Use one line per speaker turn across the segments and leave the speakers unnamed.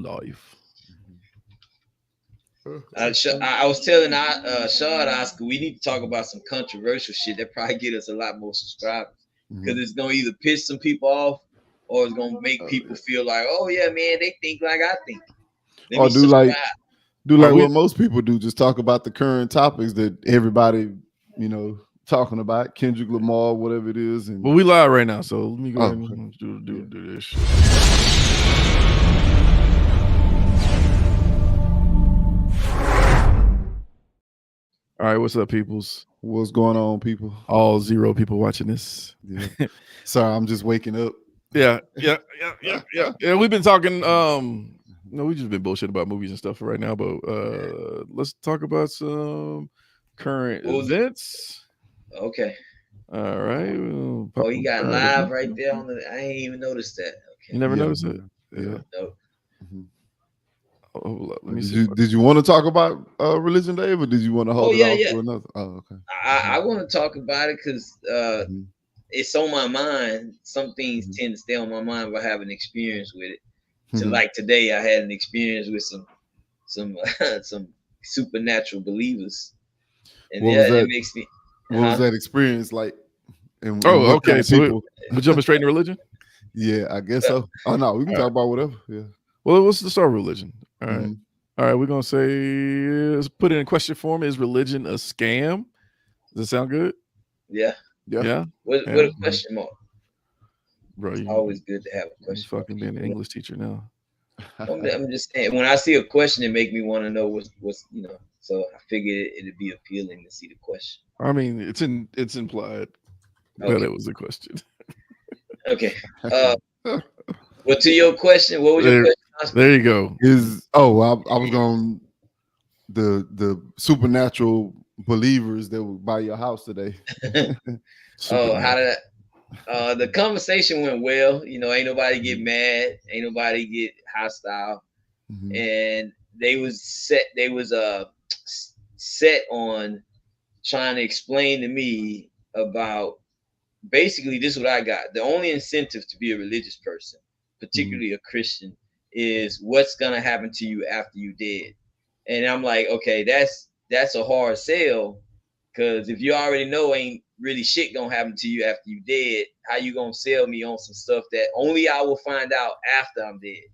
life.
I was telling Shard Oscar, we need to talk about some controversial shit that probably get us a lot more subscribers because it's gonna either piss some people off or it's gonna make people feel like, oh yeah, man, they think like I think. Let
Or
me
do
show you
like
how.
do
Are
like
we?
what most people do, just talk about the current topics that everybody, talking about, Kendrick Lamar, whatever it is. And
Well, we live right now, so let me go ahead
okay.
and do this shit. All right, what's up, peoples?
What's going on, people?
All 0 people watching this.
Yeah. Sorry, I'm just waking up.
Yeah. Yeah, we've been talking. No, we just been bullshit about movies and stuff right now, but let's talk about some current events.
Okay.
All right.
Oh, you got live right there on the. I ain't even noticed that. Okay.
You never noticed it?
Yeah.
Nope.
Oh, let me see.
Did you want to talk about Religion Day, or did you want to hold it off for another? Oh, okay.
I want to talk about it because it's on my mind. Some things tend to stay on my mind if I have an experience with it. So like today, I had an experience with some some supernatural believers, and it makes me.
What was that experience like? And
okay.
Kind of
So we're jumping straight into religion.
Yeah, I guess so. Oh no, we can talk about whatever. Yeah.
Well, let's start with religion. All right. All right. We're gonna say, let's put it in question form: is religion a scam? Does it sound good?
Yeah. With a question mark.
Bro,
it's always good to have a question.
Fucking being an English teacher now.
I'm just saying, when I see a question, it make me want to know what's So I figured it'd be appealing to see the question.
I mean, it's implied that it was a question.
Okay. Well, to your question, what was your question?
There you go.
I was going the supernatural believers that were by your house today.
How did the conversation went well? Ain't nobody get mad, ain't nobody get hostile, and they was set on trying to explain to me about basically this is what I got. The only incentive to be a religious person, particularly a Christian, is what's gonna happen to you after you dead. And I'm like, okay, that's a hard sell, because if you already know ain't really shit gonna happen to you after you dead, how you gonna sell me on some stuff that only I will find out after I'm dead?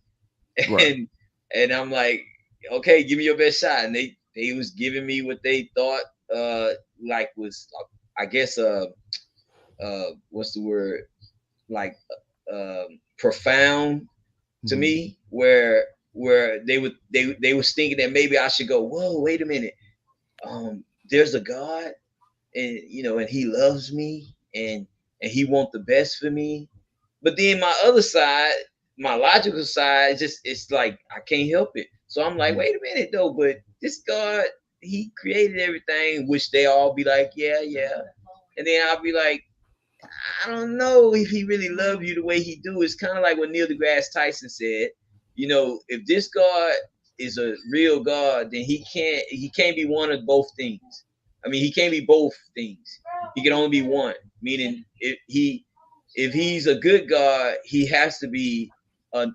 Right. And I'm like, okay, give me your best shot. And they was giving me what they thought was, I guess, what's the word, like profound to me, where they was thinking that maybe I should go, whoa, wait a minute, there's a God, and and he loves me, and he wants the best for me. But then my other side, my logical side, it's like I can't help it. So I'm like, wait a minute though, but this God, he created everything, which they all be like, yeah. And then I'll be like, I don't know if he really loves you the way he do. It's kind of like what Neil deGrasse Tyson said. If this God is a real God, then he can't be one of both things. I mean, he can't be both things. He can only be one. Meaning, if he's a good God, he has to be a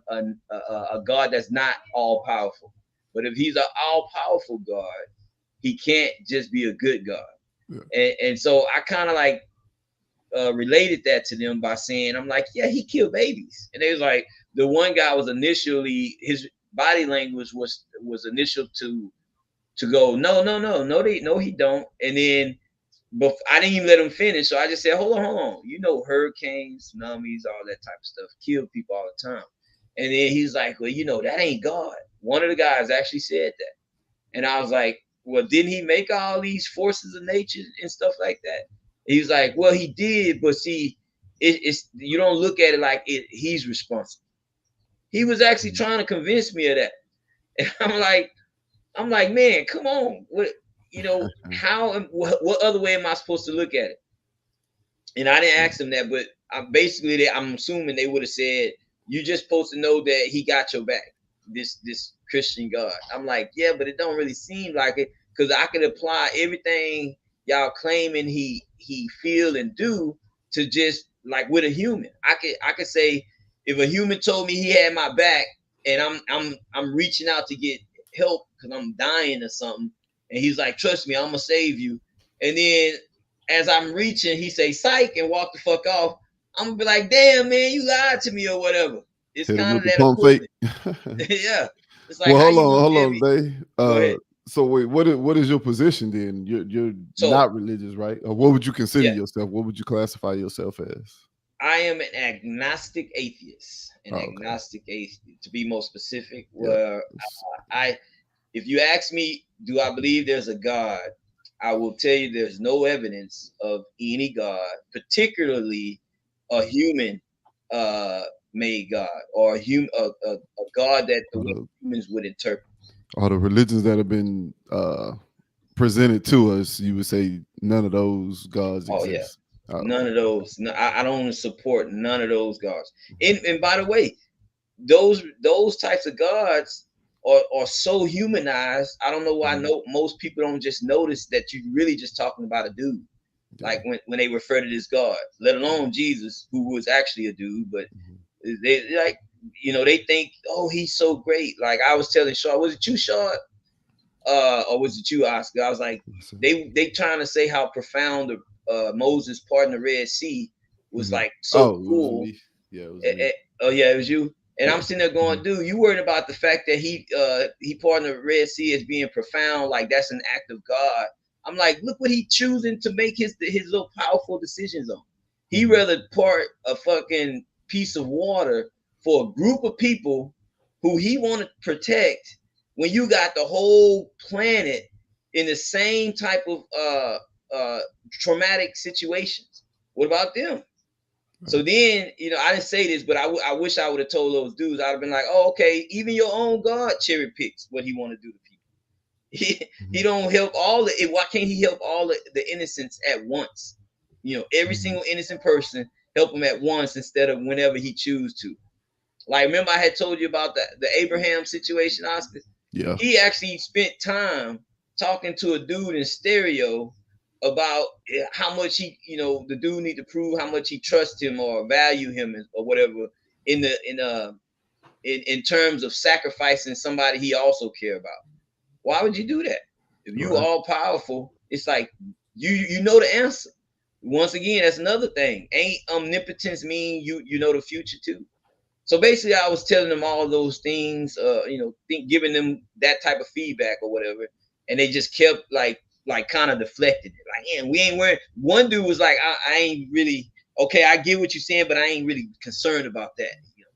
God that's not all powerful. But if he's an all powerful God, he can't just be a good God. Yeah. And so I kind of like related that to them by saying, I'm like, yeah, he killed babies. And they was like, the one guy was initially, his body language was initial to go, no, he don't. And then, but I didn't even let him finish. So I just said, hold on. Hurricanes, tsunamis, all that type of stuff kill people all the time. And then he's like, well, that ain't God. One of the guys actually said that. And I was like, well, didn't he make all these forces of nature and stuff like that? He's like, well, he did, but see, it's you don't look at it like he's responsible. He was actually trying to convince me of that. And I'm like, man, come on. How, what other way am I supposed to look at it? And I didn't ask him that, but I'm assuming they would have said, you're just supposed to know that he got your back, this Christian God. I'm like, yeah, but it don't really seem like it, because I could apply everything y'all claiming he feel and do to just like with a human. I could say, if a human told me he had my back, and I'm reaching out to get help because I'm dying or something. And he's like, trust me, I'm gonna save you. And then as I'm reaching, he say psych and walk the fuck off. I'm gonna be like, damn man, you lied to me or whatever. It's
Hit him
kind
with
of
the
that
pump fake.
equivalent. Yeah. It's like,
Well,
how
hold
you
on,
gonna
hold
tell
on,
me?
Dave.
Go ahead.
So wait, what is your position then? You're
So-
not religious, right? Or what would you consider
Yeah.
yourself? What would you classify yourself as?
I am an agnostic atheist. An
Oh, okay.
agnostic atheist, to be more specific,
Yeah.
where if you ask me, do I believe there's a God? I will tell you there's no evidence of any God, particularly a human made God or a God that the humans would interpret.
All the religions that have been presented to us, you would say none of those gods
Oh yeah,
exist.
none of those. No, I don't support none of those gods. And by the way, those types of gods are so humanized. I don't know why most people don't just notice that you're really just talking about a dude.
Yeah.
Like when they refer to this God, let alone Jesus, who was actually a dude, but they like, they think, oh, he's so great. Like I was telling Shaw, was it you, Shaw? Or was it you, Oscar? I was like, they trying to say how profound Moses parting the Red Sea was like so cool.
Yeah, it was me.
Oh yeah, it was you. And I'm sitting there going, dude, you worried about the fact that he parted the Red Sea as being profound, like that's an act of God. I'm like, look what he choosing to make his little powerful decisions on. He rather part a fucking piece of water for a group of people who he want to protect when you got the whole planet in the same type of traumatic situations. What about them? So then, I didn't say this, but I wish I would have told those dudes. I'd have been like, oh, okay, even your own God cherry picks what he want to do to people. He don't help all the. Why can't he help all the innocents at once? Every single innocent person, help them at once instead of whenever he choose to. Like, remember I had told you about the Abraham situation, Oscar?
Yeah.
He actually spent time talking to a dude in stereo about how much the dude need to prove how much he trusts him or value him or whatever in terms of sacrificing somebody he also care about. Why would you do that? If you all powerful, it's like you know the answer. Once again, that's another thing. Ain't omnipotence mean you know the future too? So basically, I was telling them all those things, giving them that type of feedback or whatever, and they just kept like kind of deflected it. Like, yeah, we ain't wearing. One dude was like, I ain't really okay. I get what you're saying, but I ain't really concerned about that.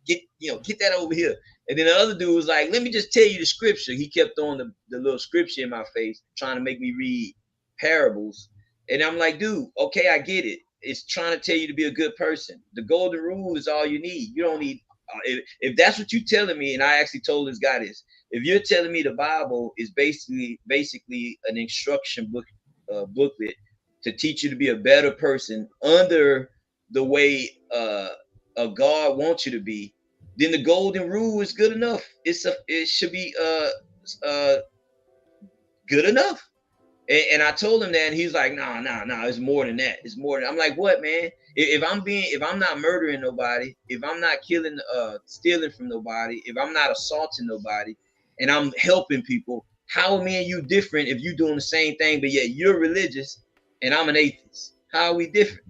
Get that over here. And then the other dude was like, let me just tell you the scripture. He kept throwing the little scripture in my face, trying to make me read parables. And I'm like, dude, okay, I get it. It's trying to tell you to be a good person. The golden rule is all you need. You don't need. If that's what you're telling me, and I actually told this guy this, if you're telling me the Bible is basically an instruction booklet to teach you to be a better person under the way a God wants you to be, then the golden rule is good enough. It should be good enough. And I told him that, and he's like, no, it's more than that. It's more than. I'm like, what, man? If I'm not murdering nobody, if I'm not killing, stealing from nobody, if I'm not assaulting nobody, and I'm helping people, how are me and you different if you're doing the same thing, but yet you're religious and I'm an atheist? How are we different?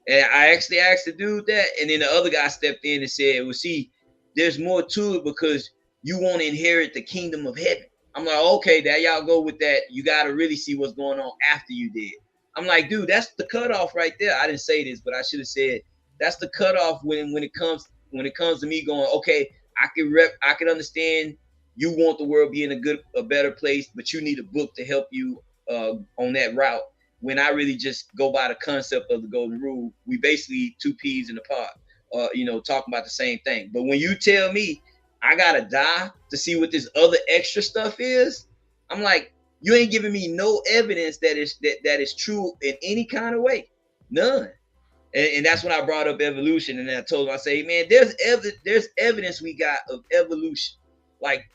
And I actually asked the dude that, and then the other guy stepped in and said, well, see, there's more to it because you won't inherit the kingdom of heaven. I'm like, okay, there y'all go with that. You got to really see what's going on after you did. I'm like, dude, that's the cutoff right there. I didn't say this, but I should have said that's the cutoff when it comes to me going, okay, I can understand you want the world be in a better place, but you need a book to help you on that route. When I really just go by the concept of the golden rule, we basically two peas in a pod, talking about the same thing. But when you tell me I gotta die to see what this other extra stuff is, I'm like, you ain't giving me no evidence that is true in any kind of way, none. And that's when I brought up evolution, and I told him, I say, man, there's evidence we got of evolution. Like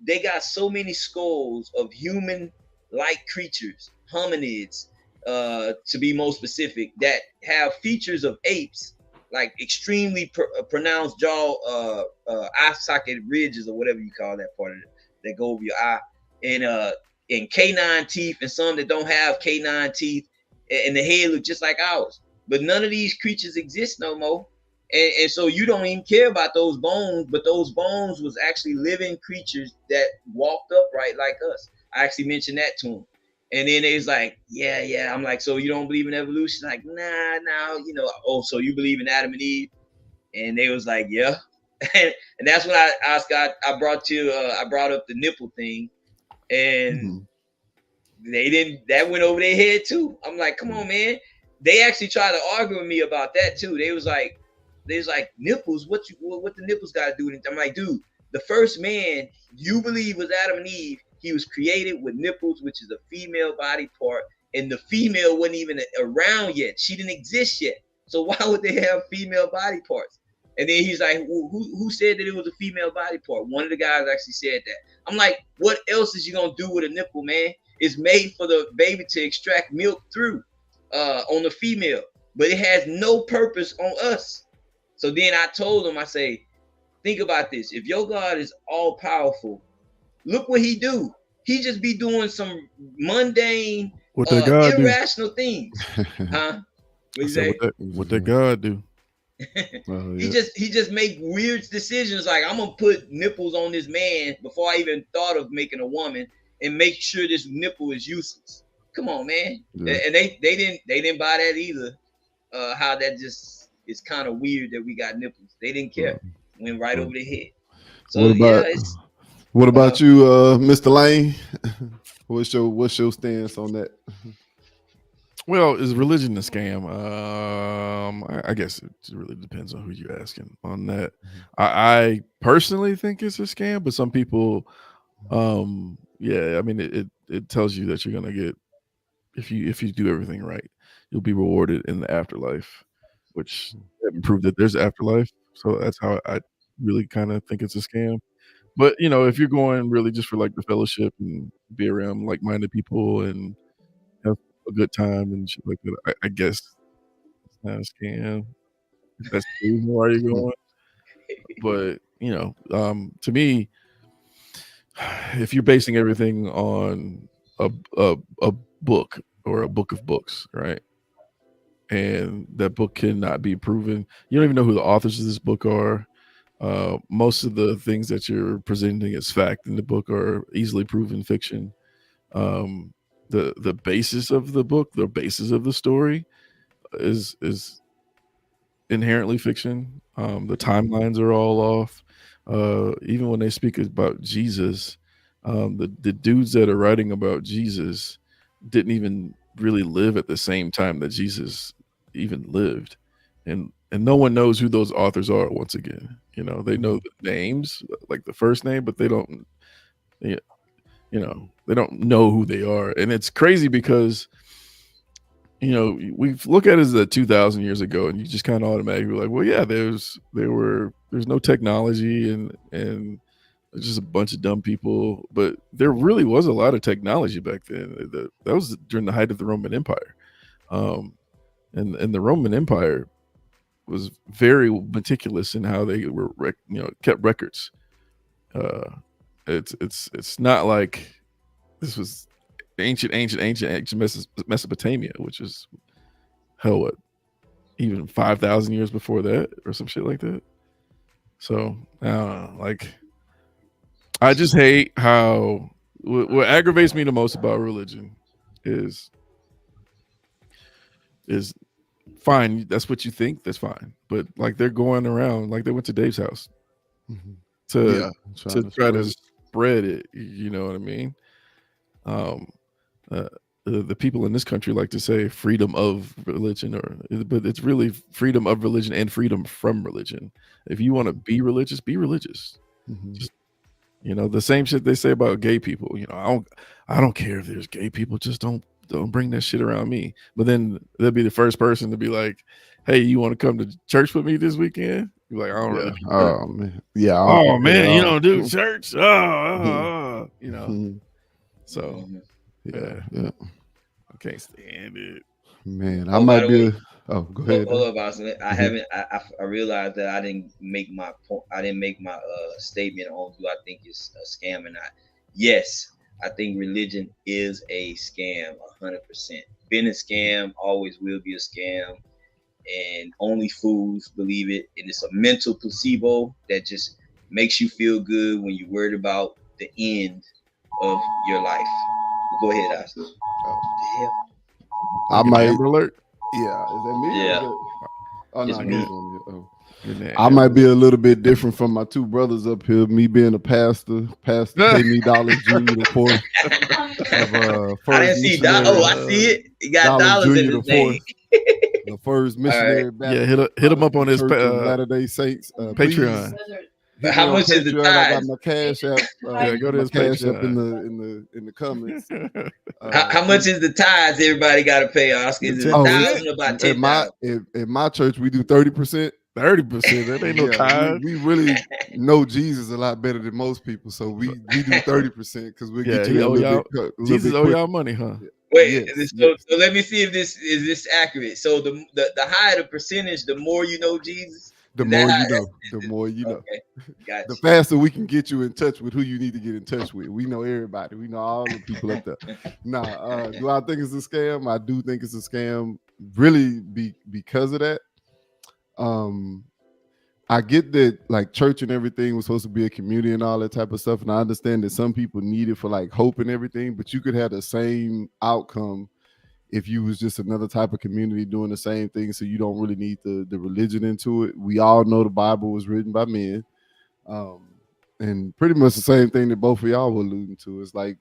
they got so many skulls of human-like creatures, hominids, to be more specific, that have features of apes, like extremely pronounced jaw, eye socket ridges or whatever you call that part of it that go over your eye, and canine teeth, and some that don't have canine teeth, and the head look just like ours. But none of these creatures exist no more. And so you don't even care about those bones, but those bones was actually living creatures that walked upright like us. I actually mentioned that to him. And then they was like, yeah. I'm like, so you don't believe in evolution? Like, nah, oh, so you believe in Adam and Eve? And they was like, yeah. And that's when I brought up the nipple thing, and they didn't, that went over their head too. I'm like, come on, man. They actually tried to argue with me about that too. They was like nipples, what the nipples got to do with it? I'm like, dude, the first man you believe was Adam and Eve. He was created with nipples, which is a female body part, and the female wasn't even around yet. She didn't exist yet. So why would they have female body parts? And then he's like, who said that it was a female body part? One of the guys actually said that. I'm like, what else is you gonna do with a nipple, man? It's made for the baby to extract milk through on the female, but it has no purpose on us. So then I told him, I say, think about this. If your God is all powerful, look what he do. He just be doing some mundane, irrational things. Huh?
What did God do?
He just make weird decisions. Like, I'm gonna put nipples on this man before I even thought of making a woman, and make sure this nipple is useless. Come on, man. Yeah. And they didn't buy that either. How that just is kind of weird that we got nipples. They didn't care. Went right over the head. So
what about you, Mr. Lane? What's your stance on that?
Well, is religion a scam? I guess it really depends on who you're asking on that. I personally think it's a scam, but some people, yeah, I mean, it tells you that you're gonna get, if you do everything right, you'll be rewarded in the afterlife, which haven't proved that there's afterlife. So that's how I really kind of think it's a scam. But if you're going really just for like the fellowship and be around like-minded people and have a good time and shit like that, I guess it's not a scam. If that's the reason why you're going. But to me, if you're basing everything on a book or a book of books, right? And that book cannot be proven. You don't even know who the authors of this book are. Most of the things that you're presenting as fact in the book are easily proven fiction. The basis of the book, the basis of the story is inherently fiction. The timelines are all off. Even when they speak about Jesus, the dudes that are writing about Jesus didn't even really live at the same time that Jesus even lived, and no one knows who those authors are. Once again, they know the names, like the first name, but they don't, they don't know who they are. And it's crazy because we look at it as 2,000 years ago, and you just kind of automatically like, well, yeah, there's no technology and just a bunch of dumb people, but there really was a lot of technology back then. That was during the height of the Roman Empire, and the Roman Empire was very meticulous in how they were kept records. It's not like this was ancient Mesopotamia, which is even 5,000 years before that or some shit like that. So I just hate how what aggravates me the most about religion is fine. That's what you think. That's fine. But like, they're going around, like they went to Dave's house to try to spread it. You know what I mean? The people in this country like to say freedom of religion, but it's really freedom of religion and freedom from religion. If you want to be religious, be religious. Just, the same shit they say about gay people. I don't care if there's gay people. Just don't bring that shit around me. But then they'll be the first person to be like, "Hey, you want to come to church with me this weekend?" You're like, "I don't really."
Oh man, yeah.
Oh man, you don't do church. So yeah, I can't stand it.
Man, I might be Oh, go ahead.
Hold up, Austin. I
Mhm.
haven't. I realized that I didn't make my point. I didn't make my statement on do I think it's a scam or not. Yes, I think religion is a scam, 100%. Been a scam, always will be a scam, and only fools believe it. And it's a mental placebo that just makes you feel good when you're worried about the end of your life. Go ahead, Austin. The hell?
I
Like an
might.
Amber Alert.
Yeah, is that me?
Yeah.
Is that- oh
It's
no,
me.
he's on here. Oh.
In that
I
Amber
might be
Alert.
a little bit different from my two brothers up here. Me being a pastor pay me dollars junior the fourth of
I
first
didn't see
missionary.
Oh, I see it. He got
Dollars
dollars in
Junior
his
the
name.
the first
All right.
missionary Baptist
Yeah, hit him up on his
Church of Latter-day Saints.
Patreon.
Hit
How
me on
much is the
Patreon. I got
tithes?
my cash app.
Yeah, go to
my
his
cash app
Patreon.
in the comments.
How much is the tithes everybody got to pay, Oscar? Is it
Oh,
1,000 or about
in my
10,000?
in my church we do 30%.
30%. That ain't no tithe.
we really know Jesus a lot better than most people, so we do 30% because we'll
Yeah,
get you
he
there a
owe
little
y'all.
bit.
Jesus owe
quicker.
y'all money, huh?
Wait,
Yes,
so let me see if this is accurate. So the higher the percentage, the more you know Jesus.
The
Is that
more
how-
you know, the more you know.
Okay, got
The
you.
faster we can get you in touch with who you need to get in touch with. We know everybody. We know all the people up there. Nah, do I think it's a scam? I do think it's a scam. Really, because of that. I get that like church and everything was supposed to be a community and all that type of stuff, and I understand that some people need it for like hope and everything. But you could have the same outcome if you was just another type of community doing the same thing, so you don't really need the religion into it. We all know the Bible was written by men, and pretty much the same thing that both of y'all were alluding to. It's like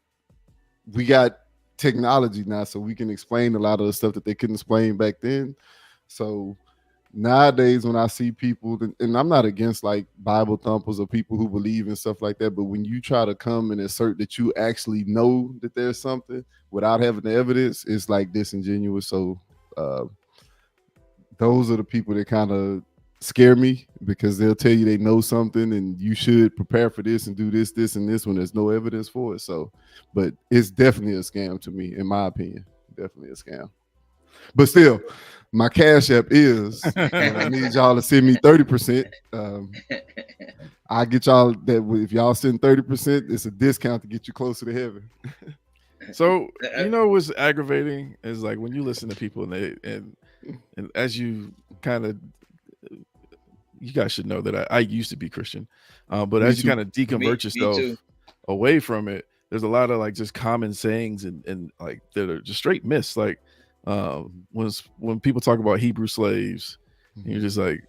we got technology now, so we can explain a lot of the stuff that they couldn't explain back then. So nowadays when I see people, and I'm not against like Bible thumpers or people who believe in stuff like that, but when you try to come and assert that you actually know that there's something without having the evidence, it's like disingenuous. So those are the people that kind of scare me, because they'll tell you they know something and you should prepare for this and do this, this, and this when there's no evidence for it. So, but it's definitely a scam to me, in my opinion. Definitely a scam. But still, my cash app is, and I need y'all to send me 30%. I get y'all that if y'all send 30%, it's a discount to get you closer to heaven.
So you know what's aggravating is like when you listen to people and as you kind of, you guys should know that I used to be Christian, but
Me
as you
too.
Me
kind of deconvert yourself
too.
away from it, there's a lot of like just common sayings and like that are just straight myths. Like when people talk about Hebrew slaves, and you're just like,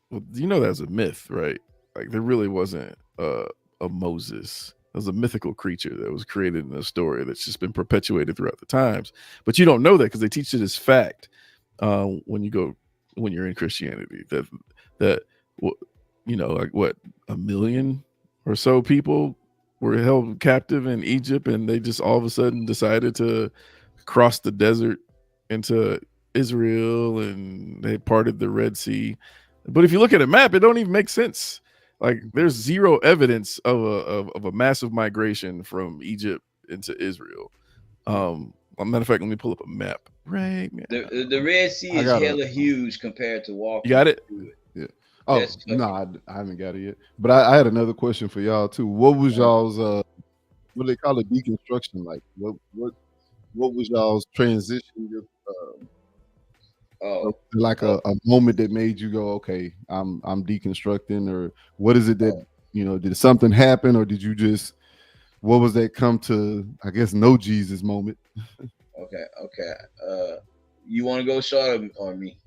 well, you know that's a myth, right? Like there really wasn't a Moses. It was a mythical creature that was created in a story that's just been perpetuated throughout the times. But you don't know that because they teach it as fact when you're in Christianity. That you know, like what, 1 million or so people were held captive in Egypt, and they just all of a sudden decided to cross the desert into Israel, and they parted the Red Sea. But if you look at a map, it don't even make sense. Like there's zero evidence of a massive migration from Egypt into Israel. As a matter of fact, let me pull up a map right now.
The Red Sea is hella huge compared to walking.
You got it?
Yeah. Oh no, I haven't got it yet. But I had another question for y'all too. What was y'all's what do they call it, deconstruction like? What was y'all's transition? Like a moment that made you go, okay, I'm deconstructing, or what is it that did something happen, or did you just, what was that come to, I guess, know Jesus moment?
Okay. You want to go short or me?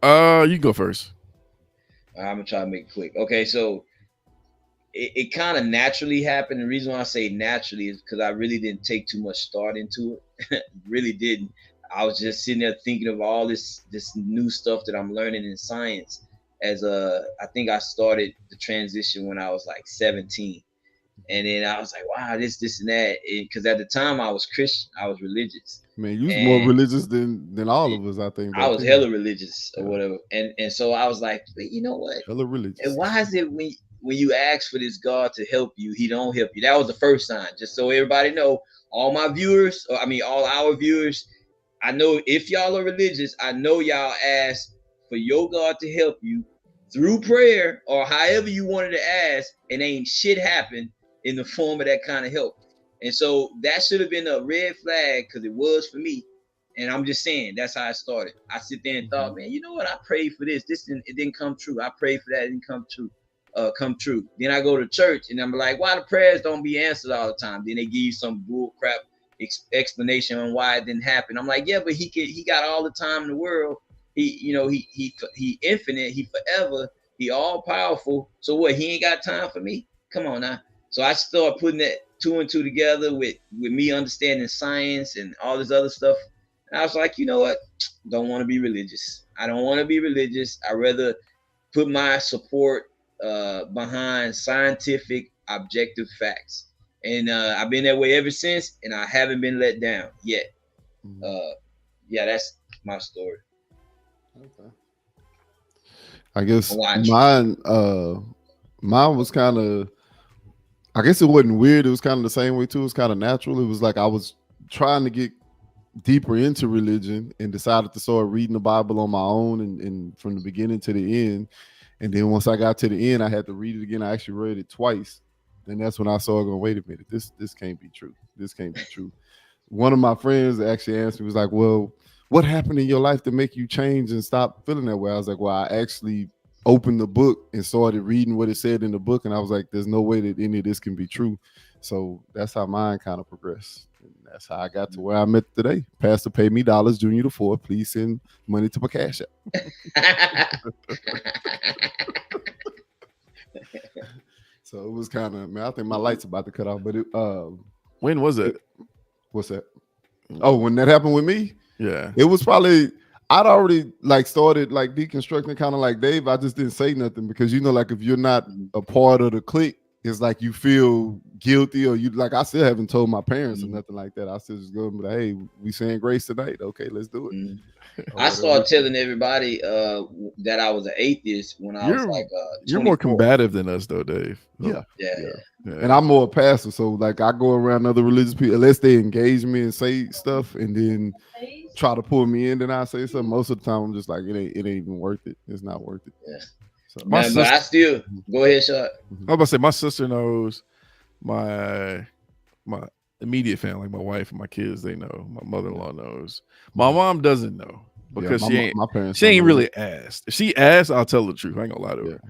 You go first.
I'm gonna try to make it quick. Okay, so it kind of naturally happened. The reason why I say naturally is because I really didn't take too much thought into it. Really didn't. I was just sitting there thinking of all this new stuff that I'm learning in science. I think I started the transition when I was like 17, and then I was like, wow, this and that. Because at the time I was Christian, I was religious.
Man, you was more religious than all of us, I think.
I was hella religious or whatever, and so I was like, you know what?
Hella religious.
And why is it when you ask for this God to help you, He don't help you? That was the first sign. Just so everybody know, all our viewers, I know if y'all are religious, I know y'all ask for your God to help you through prayer or however you wanted to ask, and ain't shit happen in the form of that kind of help. And so that should have been a red flag, because it was for me. And I'm just saying, that's how I started. I sit there and thought, man, you know what? I prayed for this. It didn't come true. I prayed for that. It didn't come true. Then I go to church and I'm like, why the prayers don't be answered all the time? Then they give you some bull crap explanation on why it didn't happen. I'm like, yeah, but he got all the time in the world. He infinite, he forever, he all powerful. So what? He ain't got time for me? Come on now. So I started putting that 2 and 2 together with me understanding science and all this other stuff. And I was like, you know what? Don't want to be religious. I don't want to be religious. I'd rather put my support behind scientific, objective facts. And I've been that way ever since, and I haven't been let down yet. Yeah, that's my story.
Okay. I guess mine was kind of, I guess it wasn't weird. It was kind of the same way too. It was kind of natural. It was like I was trying to get deeper into religion and decided to start reading the Bible on my own and from the beginning to the end. And then once I got to the end, I had to read it again. I actually read it twice. And that's when I started going, wait a minute, this can't be true. This can't be true. One of my friends actually asked me, was like, well, what happened in your life to make you change and stop feeling that way? I was like, well, I actually opened the book and started reading what it said in the book. And I was like, there's no way that any of this can be true. So that's how mine kind of progressed. And that's how I got to where I'm at today. Pastor, pay me dollars, Junior to 4. Please send money to my Cash App. So it was kind of, man, I think my light's about to cut off, but it,
when was it?
What's that? Oh, when that happened with me?
Yeah.
It was probably, I'd already like started like deconstructing kind of like Dave. I just didn't say nothing because, you know, like if you're not a part of the clique, it's like you feel guilty or you like, I still haven't told my parents or nothing like that. I still just go and be like, hey, we saying grace tonight. Okay, let's do it.
I started telling everybody that I was an atheist when I was like 24.
You're more combative than us though, Dave.
Yeah.
And I'm more a pastor, so like I go around other religious people unless they engage me and say stuff and then try to pull me in, then I say something. Most of the time I'm just like, it ain't even worth it. It's not worth it.
Yeah.
So,
but I still go ahead, Shot.
I was about to say my sister knows, my immediate family, my wife and my kids, they know. My mother-in-law knows. My mom doesn't know because she ain't really asked. If she asked, I'll tell the truth. I ain't gonna lie to her.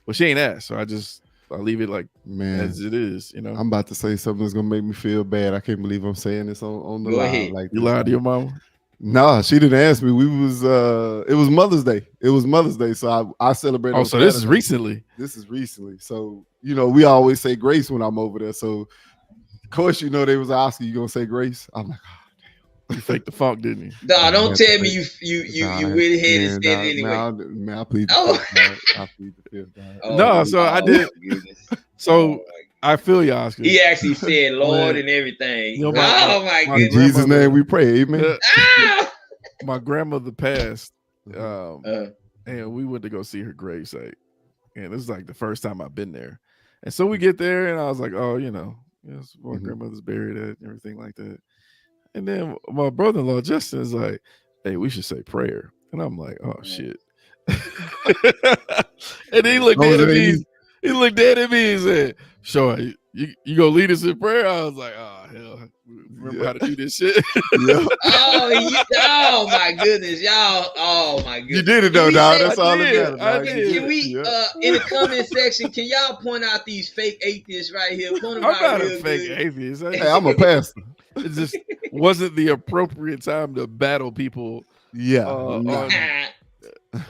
But she ain't asked, so I leave it like as it is, you know.
I'm about to say something that's gonna make me feel bad. I can't believe I'm saying this on the line. Like
you lied to your mama?
No, she didn't ask me. It was Mother's Day. It was Mother's Day, so I celebrated.
Oh, so this is recently.
This is recently. So you know, we always say grace when I'm over there. So of course, you know, they was asking, you gonna say grace? I'm like, oh,
you faked the funk, didn't you?
No, don't tell me you went ahead and said it anyway.
Man, I plead the fifth. I plead the fifth.
No, so I did. So I feel you, Oscar.
He actually said Lord and everything. You know, my goodness.
In Jesus' name we pray, amen.
My grandmother passed, and we went to go see her gravesite. And this is like the first time I've been there. And so we get there, and I was like, oh, you know, yes, my grandmother's buried at and everything like that. And then my brother-in-law, Justin, is like, hey, we should say prayer. And I'm like, oh, shit. And he looked at me. He looked dead at me and said, "Sure, you gonna lead us in prayer?" I was like, "Oh hell, remember how to do this shit?"
Oh my goodness, y'all! Oh my goodness,
you did it though, dog. That's all that matters.
Can we in the comment section? Can y'all point out these fake atheists right here? Point them
I'm
out
not
real
a fake
good.
atheist.
Hey, I'm a pastor.
It just wasn't the appropriate time to battle people.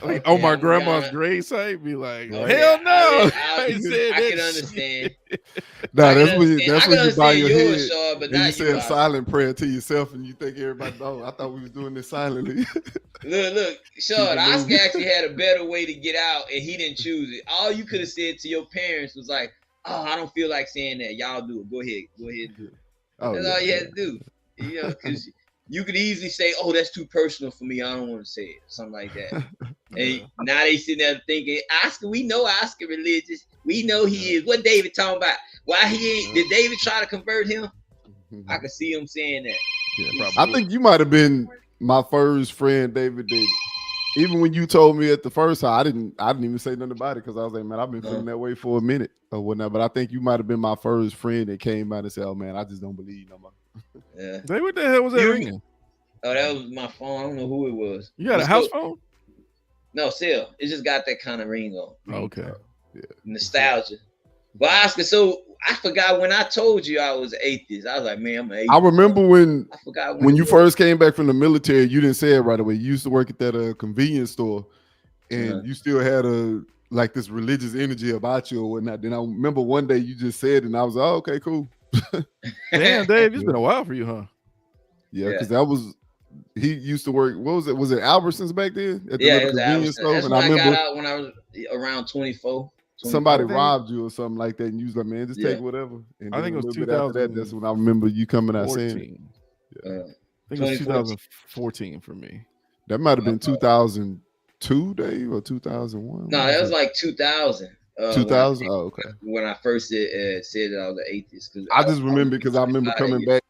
On my grandma's grave site, be like, hell no!
I can understand.
No, that's when you buy your head.
Shaw, but
and you say a silent prayer to yourself, and you think everybody, oh, I thought we was doing this silently.
Look, Shaw, Oscar actually had a better way to get out, and he didn't choose it. All you could have said to your parents was like, oh, I don't feel like saying that. Y'all do it. Go ahead and do it. That's all you had to do. You know, because you could easily say, oh, that's too personal for me. I don't want to say it. Something like that. And now they sitting there thinking, Oscar, we know Oscar religious. We know he is. What David talking about? Why he ain't? Did David try to convert him? I could see him saying that.
Yeah, I think you might have been my first friend, David, that even when you told me at the first time, I didn't even say nothing about it because I was like, man, I've been feeling that way for a minute or whatnot. But I think you might have been my first friend that came out and said, oh man, I just don't believe no more.
Yeah.
Hey, what the hell was that ringing?
Oh, that was my phone. I don't know who it was.
You got a house phone?
No, still. It just got that kind of ring on.
Okay.
Yeah.
Nostalgia. But Oscar, so I forgot when I told you I was atheist. I was like, man, I'm an atheist.
I remember when
I forgot
when you first came back from the military, you didn't say it right away. You used to work at that convenience store, and you still had like this religious energy about you or whatnot. Then I remember one day you just said it, and I was like, oh, okay, cool.
Damn, Dave, it's been a while for you, huh?
Yeah, because that was he used to work. What was it? Was it Albertsons back then? At the
yeah, it was
convenience
Albertsons.
store?
That's
and
when
I
I
remember
got out when I was around 24.
somebody robbed you or something like that, and you was like, man, just
Yeah.
take whatever. And
I think it was
after that, that's when I remember you coming out saying it.
I think it was 2014 for me.
That might have been 2002, Dave, or 2001.
No, that was like 2000.
2000? Oh, okay.
When I first said that I was an atheist.
I just remember because I remember coming back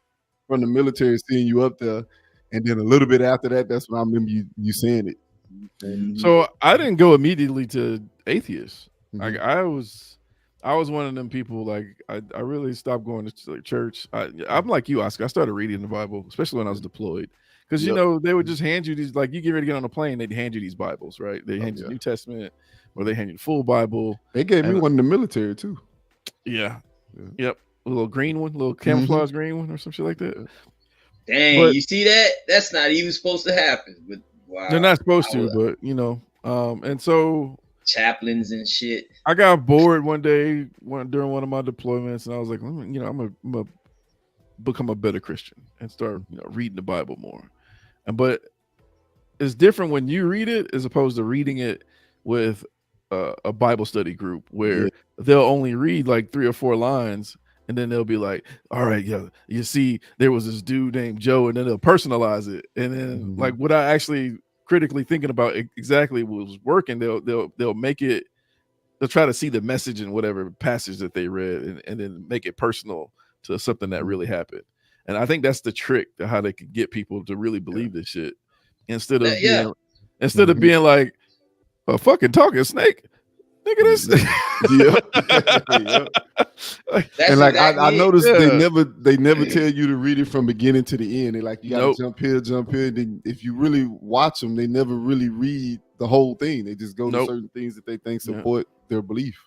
from the military, seeing you up there, and then a little bit after that, that's when I remember you saying it.
So I didn't go immediately to atheists.
Mhm.
Like I was one of them people. Like I really stopped going to like, church. I'm like you, Oscar. I started reading the Bible, especially when I was deployed, because you know they would just hand you these. Like you get ready to get on a plane, they'd hand you these Bibles, right? They hand you the New Testament, or they hand you the full Bible.
They gave me one in the military too.
Yeah. Yep. A little green one, a little camouflage green one, or some shit like that.
Dang, but, you see that? That's not even supposed to happen. But wow,
they're not supposed to, but you know, and so
chaplains and shit.
I got bored one day during one of my deployments, and I was like, you know, I'm gonna become a better Christian and start, you know, reading the Bible more. But it's different when you read it as opposed to reading it with a Bible study group where they'll only read like 3 or 4 lines. And then they'll be like, all right, yeah, you see, there was this dude named Joe, and then they'll personalize it. And then like what I actually critically thinking about exactly was working, they'll make it, they'll try to see the message in whatever passage that they read and then make it personal to something that really happened. And I think that's the trick to how they can get people to really believe this shit instead of being like a fucking talking snake. Look at this.
And like I noticed they never tell you to read it from beginning to the end. They like you gotta jump here. Then if you really watch them, they never really read the whole thing. They just go to certain things that they think support their belief.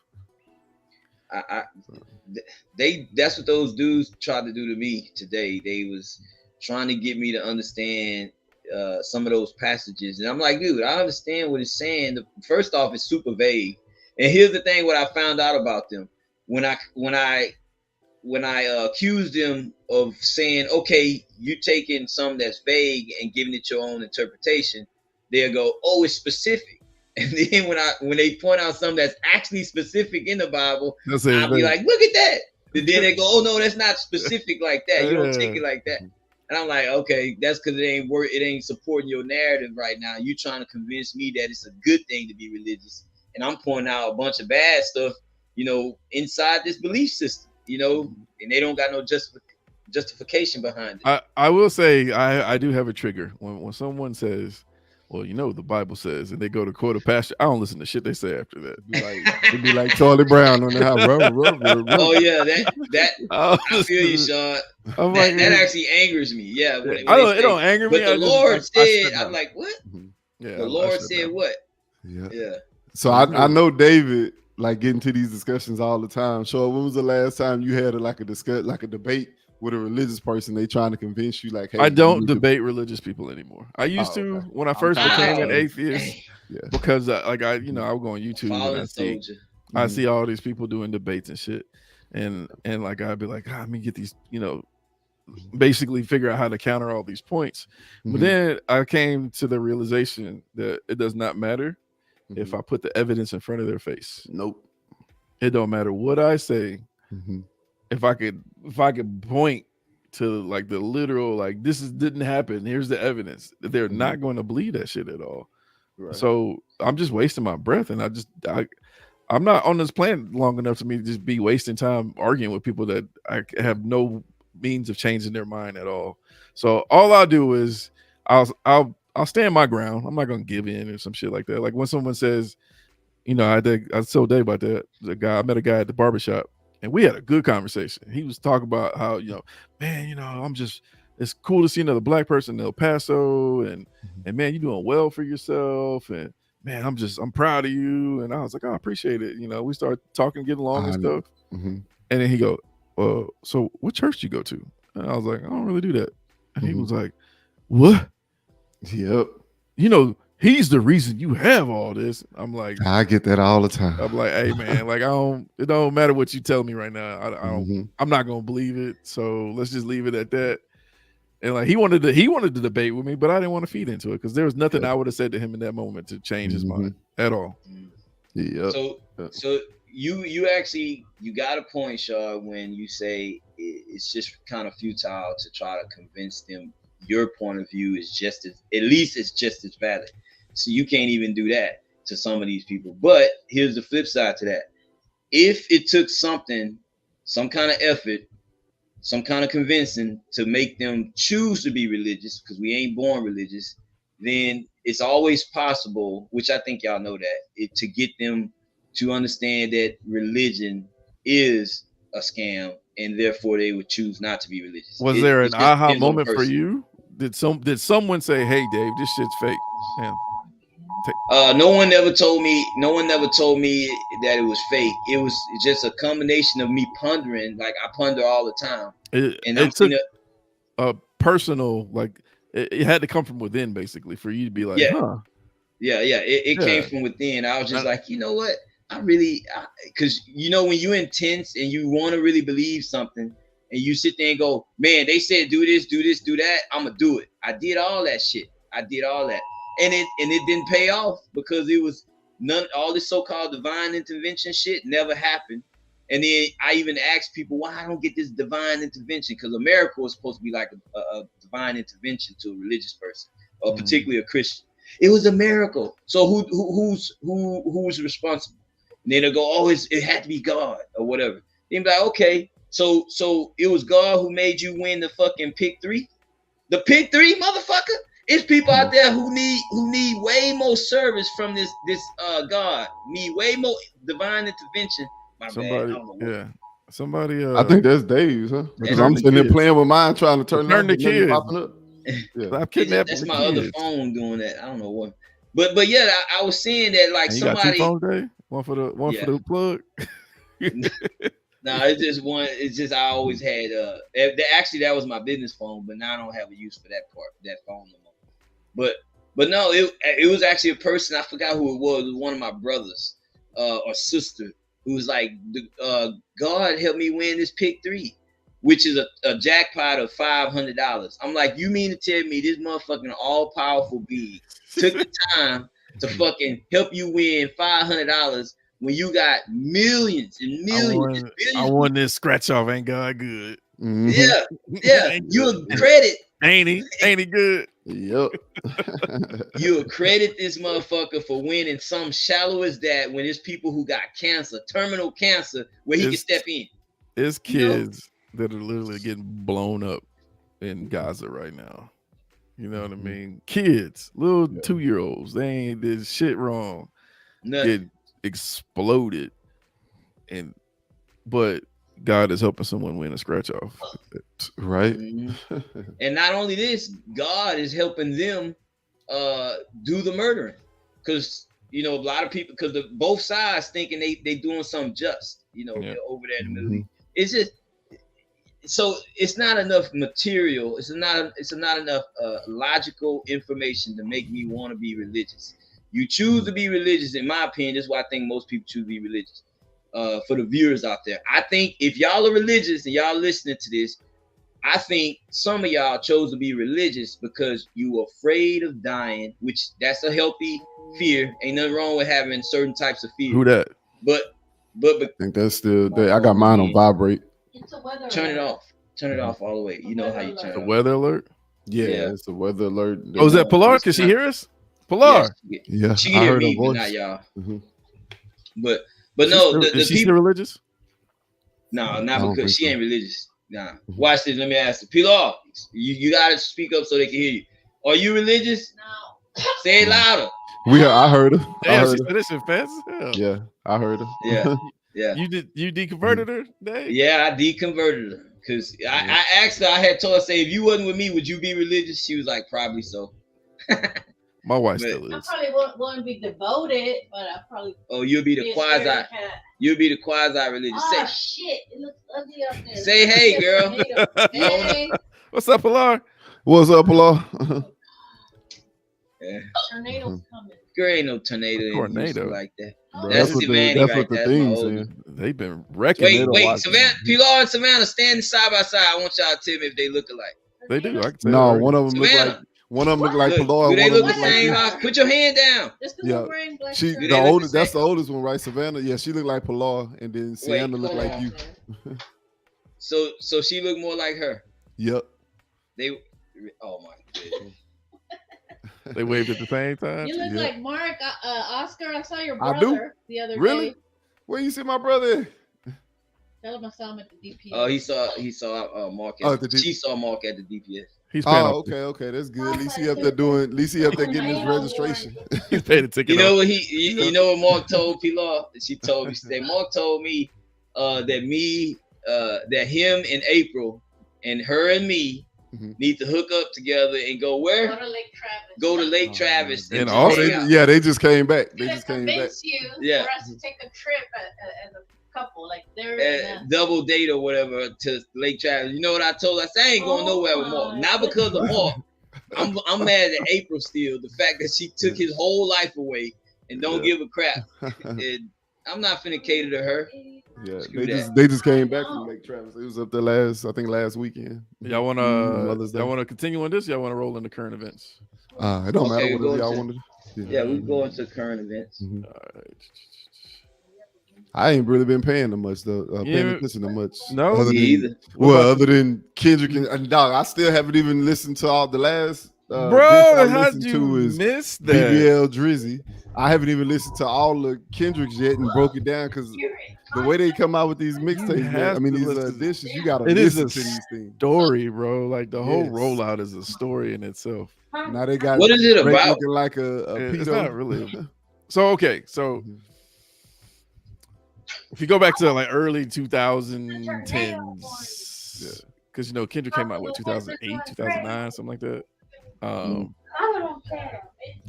That's what those dudes tried to do to me today. They was trying to get me to understand some of those passages, and I'm like, dude, I understand what it's saying. First off, it's super vague. And here's the thing: what I found out about them when I accused them of saying, "Okay, you're taking some that's vague and giving it your own interpretation," they'll go, "Oh, it's specific." And then when they point out something that's actually specific in the Bible, I'll be like, "Look at that!" And then they go, "Oh no, that's not specific like that. You don't take it like that." And I'm like, "Okay, that's because it ain't supporting your narrative right now. You trying to convince me that it's a good thing to be religious." And I'm pointing out a bunch of bad stuff, you know, inside this belief system, you know, and they don't got no justification behind it.
I will say I do have a trigger when someone says, well, you know, the Bible says, and they go to quote a pastor. I don't listen to shit they say after that.
It'd be like Charlie Brown on the house.
Oh yeah, that I feel you, Sean. That actually angers me. Yeah,
it don't anger me.
But the Lord said, I'm like, what?
Yeah,
the Lord said what?
Yeah. So I know David like getting to these discussions all the time. So when was the last time you had a debate with a religious person? They trying to convince you like, hey,
I don't debate religious people anymore. I used to when I first became an atheist because I would go on YouTube and I see all these people doing debates and shit, and like I'd be like, let me get these, you know, basically figure out how to counter all these points. But then I came to the realization that it does not matter if I put the evidence in front of their face.
Nope.
It don't matter what I say. If I could point to like the literal, like this didn't happen. Here's the evidence. They're not going to believe that shit at all. Right. So I'm just wasting my breath, and I'm not on this planet long enough for me to just be wasting time arguing with people that I have no means of changing their mind at all. So all I do is I'll stand my ground. I'm not gonna give in or some shit like that. Like when someone says, you know, I told Dave about that. I met a guy at the barbershop, and we had a good conversation. He was talking about how, you know, man, you know, it's cool to see another black person in El Paso, and man, you're doing well for yourself, and man, I'm proud of you. And I was like, oh, I appreciate it. You know, we started talking, getting along and stuff. And then he go, so what church do you go to? And I was like, I don't really do that. And he was like, what?
Yep.
You know, he's the reason you have all this. I'm like,
I get that all the time.
I'm like, hey man, like it don't matter what you tell me right now. I'm not gonna believe it. So let's just leave it at that. And like he wanted to debate with me, but I didn't want to feed into it because there was nothing I would have said to him in that moment to change his mind at all.
Yeah.
So you actually got a point, Shaw, when you say it's just kind of futile to try to convince them your point of view is just as valid. So you can't even do that to some of these people. But here's the flip side to that. If it took some kind of effort, some kind of convincing to make them choose to be religious, because we ain't born religious, then it's always possible, which I think y'all know that, to get them to understand that religion is a scam, and therefore they would choose not to be religious.
Was there an aha moment for you? Did someone say, "Hey, Dave, this shit's fake"?
No one ever told me that it was fake. It was just a combination of me pondering. Like I ponder all the time.
It took a personal, like it had to come from within, basically, for you to be like, huh?
Yeah. It came from within. I was just like, you know what? Because you know when you're intense and you want to really believe something, and you sit there and go, man, they said do this, do that. I'm gonna do it. I did all that shit. And it didn't pay off because it was all this so-called divine intervention shit never happened. And then I even asked people why I don't get this divine intervention, because a miracle is supposed to be like a divine intervention to a religious person, or particularly a Christian. It was a miracle. So who's responsible? And then they'll go, oh, it had to be God or whatever. Then be like, okay, so it was God who made you win the fucking pick 3? The pick 3, motherfucker? It's people out there who need way more service from this God, need way more divine intervention.
Somebody.
I think that's Dave's, huh? Because I'm sitting there playing with mine, trying to turn
the kids.
That's my other phone doing that. I don't know what, but yeah, I was saying that like somebody.
Got 2 phones, Dave? One for the plug.
No, it's just one. It's just I always had. Actually, that was my business phone, but now I don't have a use for that phone no more. But no, it was actually a person. I forgot who it was. It was one of my brothers or sister who was like, God help me win this pick 3, which is a jackpot of $500. I'm like, you mean to tell me this motherfucking all powerful being took the time to fucking help you win $500 when you got millions and millions?
I won this scratch off. Ain't God good?
Yeah. You a credit.
Ain't he good?
Yep.
You accredit this motherfucker for winning some shallow as that when it's people who got cancer, terminal cancer, where he can step in.
It's kids that are literally getting blown up in Gaza right now. You know what I mean? Kids, little 2-year-olds, they ain't did shit wrong. Get exploded. But God is helping someone win a scratch off.
Right.
And not only this, God is helping them do the murdering. Because, you know, a lot of people, because both sides thinking they doing something just, you know, over there in the Middle East. It's just, so it's not enough material. It's not enough logical information to make me want to be religious. You choose to be religious, in my opinion. This is why I think most people choose to be religious. For the viewers out there, I think if y'all are religious and y'all listening to this, I think some of y'all chose to be religious because you were afraid of dying, which that's a healthy fear. Ain't nothing wrong with having certain types of fear.
Who that?
But
I think that's still there. I got mine on vibrate.
It's a weather
turn it
alert.
off. Turn it off all the way. You know how you turn it
The
off.
weather alert?
Yeah, it's a weather alert.
Oh, is that Pilar? Can she hear us? Pilar.
Yeah,
she can hear me, but not y'all. But no,
is she still religious?
No, not because she ain't religious. Nah. Watch this. Let me ask you. Pilar, you gotta speak up so they can hear you. Are you religious?
No.
Say it louder.
I heard her. I
Damn, she
heard
said
her.
this shit fast as hell.
Yeah, I heard her.
Yeah, yeah,
You deconverted her, Dave?
yeah. I deconverted her because I asked her. I had told her, say, if you wasn't with me, would you be religious? She was like, probably so.
My wife
But-
still
I
is.
probably wouldn't be devoted, but I probably
Oh, you'll be the
be a
quasi.
scaredy cat.
You'll be the quasi religious.
Oh shit! It looks ugly up there.
Say, hey, girl.
Hey,
What's up, Pilar?
What's up, Law?
Yeah.
tornadoes coming.
Girl, ain't no tornado in
Tornado.
Houston like that.
Oh,
That's
what
Savannah
that's
right
what the
there. That's my
thing's
oldest.
saying.
They've been wrecking. They
Wait,
don't
wait,
watch
Savannah,
them.
Pilar and Savannah standing side by side. I want y'all to tell me if they look alike.
They do. I can say
No,
that.
one of them look
Savannah.
like Pilar.
do
One
they
of
look
them
the
look like
same?
you.
like-
Put your hand down.
Just 'cause
Yeah.
I'm wearing black
She
shirt.
Do
the
they look the
oldest. That's the
same?
oldest one, right? Savannah. Yeah, she look like Pilar, and then Sienna look
hold
like
on.
you.
So she look more like her.
Yep.
They, oh my goodness.
They waved at the same time.
You look
Yeah.
like Mark, Oscar. I saw your
I do?
brother the other
Really?
day.
Where you see my brother?
Tell him I saw him at the DP.
Oh, he saw Mark.
Oh,
At, she saw Mark at the DPS.
He's paying,
Oh, okay, that's good. At least he up there doing. At least he up there getting his registration.
he's paying the ticket.
You know
off.
what you know what Mark told Pilar? She told me, she said, Mark told me that him and April and her and me
Mhm.
need to hook up together and go
Go
where?
to Lake Travis.
Go to Lake
Oh,
Travis.
man. And
just
also-
Oh,
hang out.
yeah, they just came back. They
To
just came back.
convince you
Yeah.
for us to take a trip as a couple, like they're
Double date or whatever to Lake Travis. You know what I told her? I said, I ain't going
Oh
nowhere with Mark.
my
Not because of Mark. I'm mad at April still. The fact that she took his whole life away and don't give a crap. And I'm not finna cater to her.
Yeah,
Screw
they just came back from Lake Travis. It was up there last weekend.
Y'all want
Mother's Day.
y'all want to continue on this? Y'all want to roll into current events?
It don't matter
Okay,
whatever
go
y'all
to-
wanted.
Yeah, we go into current events.
Mhm.
All right.
I ain't really been paying them much though. Paying
Yeah.
attention to much.
No?
other
Me
than,
either.
well, other than Kendrick and dog, I still haven't even listened to all the last. disc I
Bro, how'd
listened
you
to is
miss that?
BBL Drizzy. I haven't even listened to all the Kendricks yet and broke it down because the way they come out with these mixtapes, man,
have
I mean
to
these
listen.
editions, you gotta
It is
listen
a
to these things.
Story, bro. Like the whole
Yes.
rollout is a story in itself.
Now they got
What is it
Drake
about?
looking like a
It's
pedo.
not really. So okay, so
Mhm.
if you go back to like early 2010s, because you know Kendrick came out what 2008, 2009, something like that.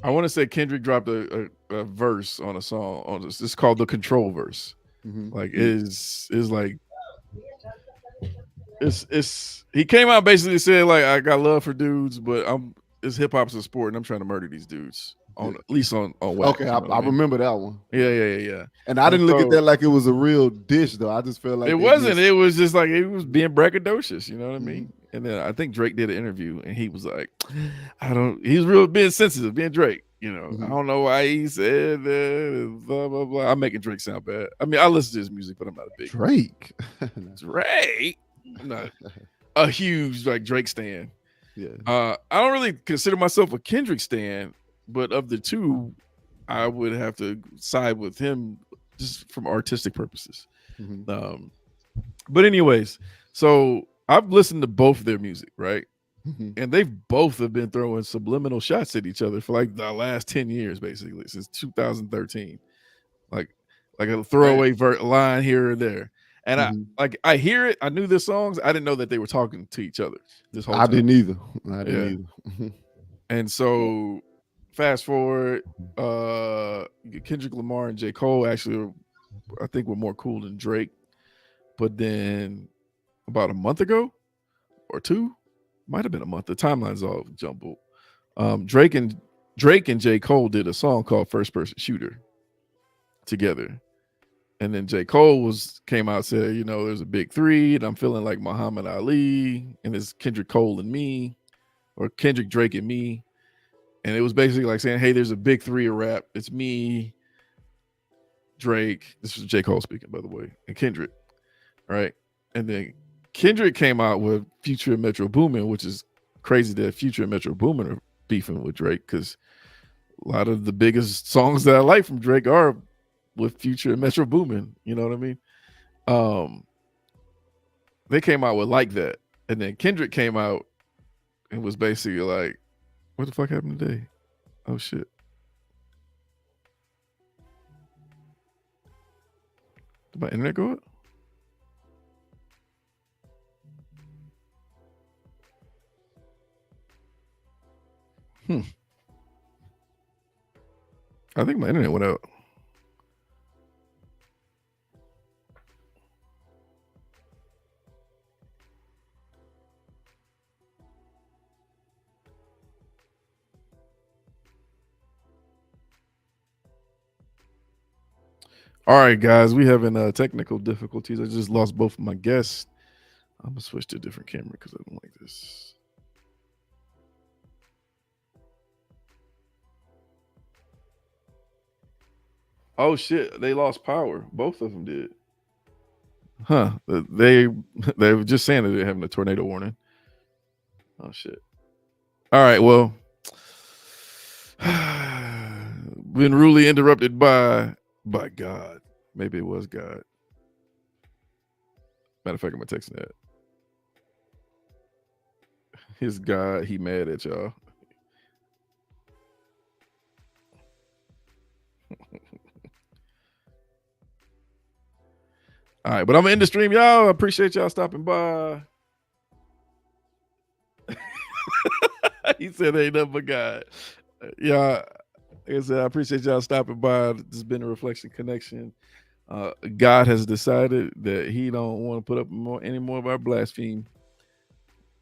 I want to say Kendrick dropped a verse on a song on this. It's called the Control verse.
Mhm.
Like is like it's he came out basically said like I got love for dudes, but it's hip hop's a sport and I'm trying to murder these dudes on at least on wax,
Okay,
you know what
I
I mean?
remember that one.
Yeah.
And I didn't look
So-
at that like it was a real dish though. I just felt like
It
they
wasn't.
just-
It was just like it was being braggadocious. You know what I
Mhm.
mean? And then I think Drake did an interview, and he was like, He was real being sensitive, being Drake. You know,
Mhm.
I don't know why he said that. And blah blah blah. I'm making Drake sound bad. I mean, I listen to his music, but I'm not a big
Drake.
Drake. I'm not a huge like Drake stan.
Yeah.
I don't really consider myself a Kendrick stan, but of the two, I would have to side with him just from artistic purposes.
Mhm.
But anyways, so I've listened to both of their music, right?
Mhm.
And they've both have been throwing subliminal shots at each other for like the last 10 years, basically, since 2013. Like a throwaway line here or there. And
Mhm.
I hear it. I knew their songs. I didn't know that they were talking to each other this whole
I
time.
didn't either. I didn't either.
And so fast forward, Kendrick Lamar and J. Cole actually, I think, were more cool than Drake. But then about a month ago or two, might have been a month. The timeline's all jumbled. Drake and J. Cole did a song called First Person Shooter together. And then J. Cole came out and said, you know, there's a big three, and I'm feeling like Muhammad Ali, and it's Kendrick Cole and me, or Kendrick, Drake, and me. And it was basically like saying, hey, there's a big three of rap. It's me, Drake. This was J. Cole speaking, by the way, and Kendrick. Right. And then Kendrick came out with Future and Metro Boomin, which is crazy that Future and Metro Boomin are beefing with Drake because a lot of the biggest songs that I like from Drake are with Future and Metro Boomin. You know what I mean? They came out with Like That. And then Kendrick came out and was basically like, What the fuck happened today? Oh shit. Did my internet go up? I think my internet went out. All right, guys, we having technical difficulties. I just lost both of my guests. I'm gonna switch to a different camera because I don't like this. Oh shit, they lost power. Both of them did. Huh. They were just saying that they're having a tornado warning. Oh shit. All right, well. Been rudely interrupted by God. Maybe it was God. Matter of fact, I'm gonna text that. His God, he mad at y'all. All right, but I'm gonna end the stream, y'all. I appreciate y'all stopping by. He said ain't nothing but God. Yeah, like I said, I appreciate y'all stopping by. This has been a Reflection Connection. God has decided that he don't want to put up any more of our blaspheme.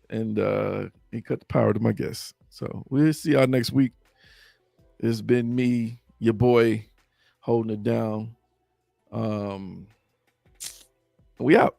And he cut the power to my guests. So we'll see y'all next week. It's been me, your boy, holding it down. We out.